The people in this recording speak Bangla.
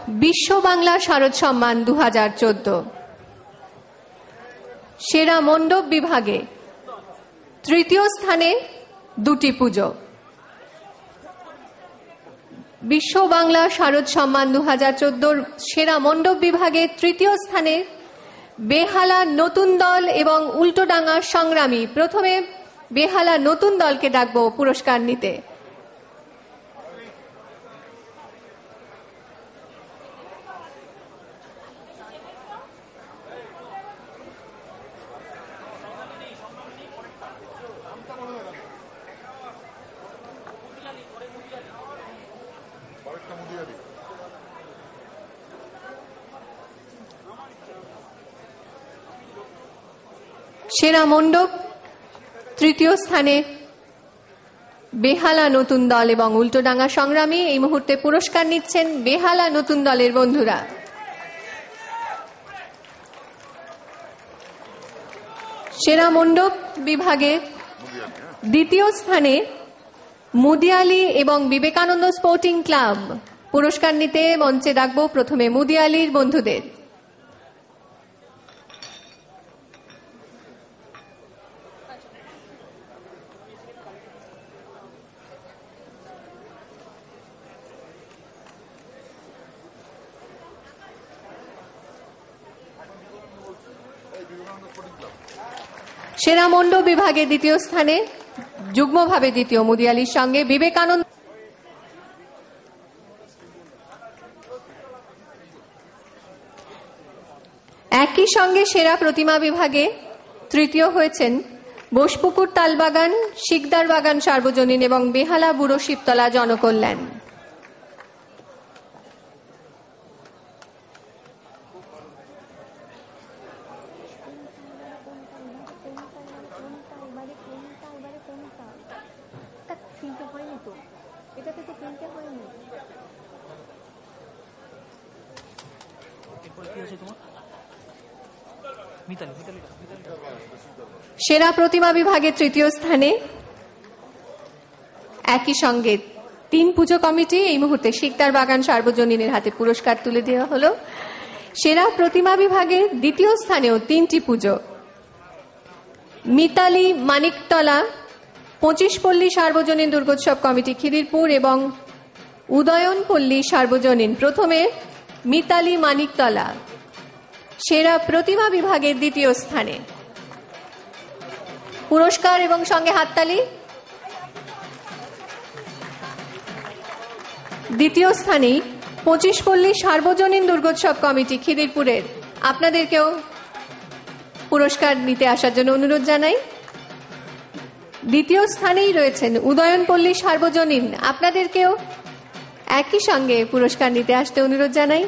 বিশ্ব বাংলা শারদ সম্মান 2014। সেরা মণ্ডপ বিভাগে তৃতীয় স্থানে দুটি পুজো। বিশ্ব বাংলা শারদ সম্মান 2014 সেরা মণ্ডপ বিভাগে তৃতীয় স্থানে বেহালা নতুন দল এবং উল্টোডাঙ্গা সংগ্রামী। প্রথমে বেহালা নতুন দলকে ডাকবো পুরস্কার নিতে। সেরা মণ্ডপ তৃতীয় স্থানে বেহালা নতুন দল এবং উল্টোডাঙ্গা সংগ্রামী। এই মুহূর্তে পুরস্কার নিচ্ছেন বেহালা নতুন দলের বন্ধুরা। সেরা মণ্ডপ বিভাগে দ্বিতীয় স্থানে মুদিয়ালি এবং বিবেকানন্দ স্পোর্টিং ক্লাব। পুরস্কার নিতে মঞ্চে ডাকবো প্রথমে মুদিয়ালির বন্ধুদের। সেরা মণ্ডপ বিভাগে দ্বিতীয় স্থানে যুগ্মভাবে দ্বিতীয় মুদিয়ালির সঙ্গে বিবেকানন্দ। একই সঙ্গে সেরা প্রতিমা বিভাগে তৃতীয় হয়েছেন বোসপুকুর তালবাগান, শিকদার বাগান সার্বজনীন এবং বেহালা বুড়ো শিবতলা জনকল্যাণ। সেরা প্রতিমা বিভাগে তৃতীয় স্থানে একই সঙ্গে তিন পুজো কমিটি। এই মুহূর্তে শিকদার বাগান সার্বজনীনের হাতে পুরস্কার তুলে দেওয়া হলো। সেরা প্রতিমা বিভাগে দ্বিতীয় স্থানেও তিনটি পুজো। মিতালি মানিকতলা 25 পল্লী সার্বজনীন দুর্গোৎসব কমিটি খিদিরপুর এবং উদয়নপল্লী সার্বজনীন। প্রথমে মিতালি মানিকতলা সেরা প্রতিমা বিভাগের দ্বিতীয় স্থানে। পুরস্কার এবং সঙ্গে হাততালি। দ্বিতীয় স্থানে 25 পল্লী সার্বজনীন দুর্গোৎসব কমিটি খিদিরপুরের। আপনাদেরকেও পুরস্কার নিতে আসার জন্য অনুরোধ জানাই। দ্বিতীয় স্থানেই রয়েছেন উদয়নপল্লী সার্বজনীন। আপনাদেরকেও একই সঙ্গে পুরস্কার নিতে আসতে অনুরোধ জানাই।